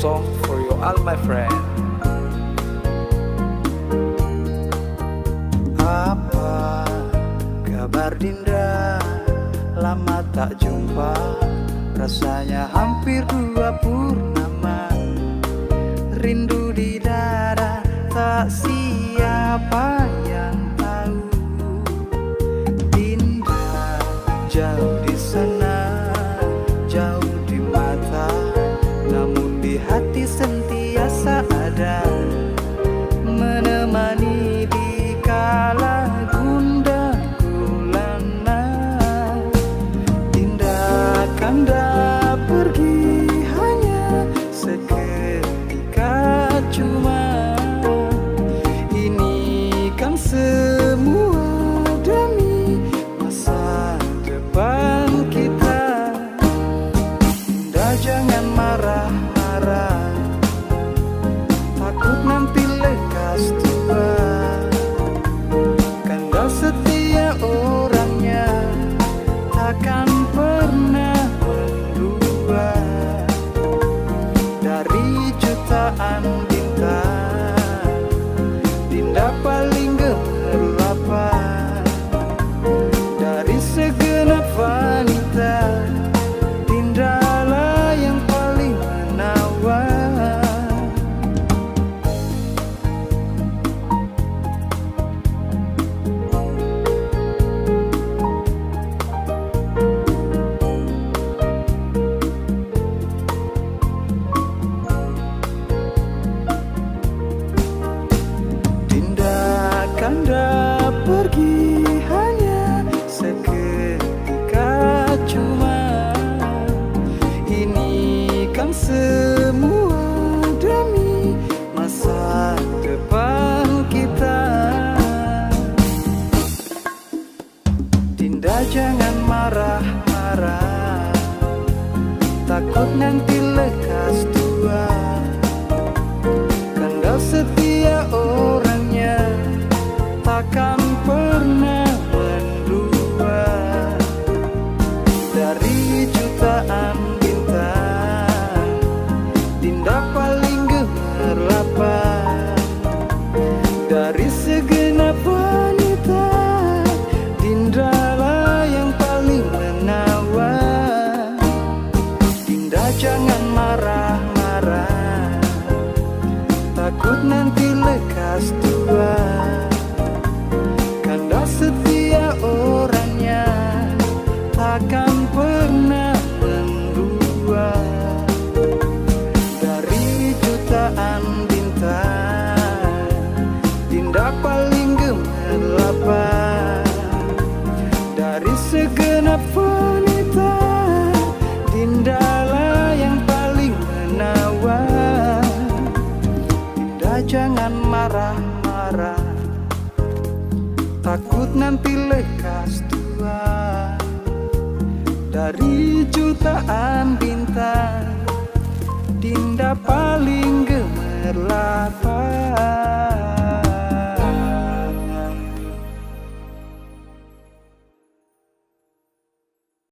song for you all my friend. Apa kabar Dinda? Lama tak jumpa, rasanya hampir 2 purnama. Rindu di dada, tak siapa yang tahu. Dinda jauh di sana, jauh di mata, namun di hati sentiasa ada, menemani di kala gundah gulana. Dinda kanda pergi hanya seketika, cuma ini kan semua demi masa depan kita. Dinda jangan marah-marah, takut nanti lekas tua. Kanda setia orangnya, takkan pernah mendua. Dari jutaan bintang, Dinda paling gemerlapan. Dari segenap wanita, Dinda lah yang paling menawan. Dinda kanda pergi hanya seketika, cuma ini kan semua demi masa depan kita. Dinda jangan marah-marah, takut nanti lekas tua. Kanda setia orangnya, takkan pernah mendua. Dari jutaan bintang, Dinda paling gemerlapan. Dari segenap wanita, Dinda lah yang paling menawan. Dinda jangan marah-marah, takut nanti lekas tua. Kanda setia orangnya, takkan pernah mendua. Dari jutaan bintang, Dinda paling gemerlapan. Dari segenap wanita, Dinda lah yang paling menawan. Dinda jangan marah-marah, takut nanti lekas tua. Dari jutaan bintang, Dinda paling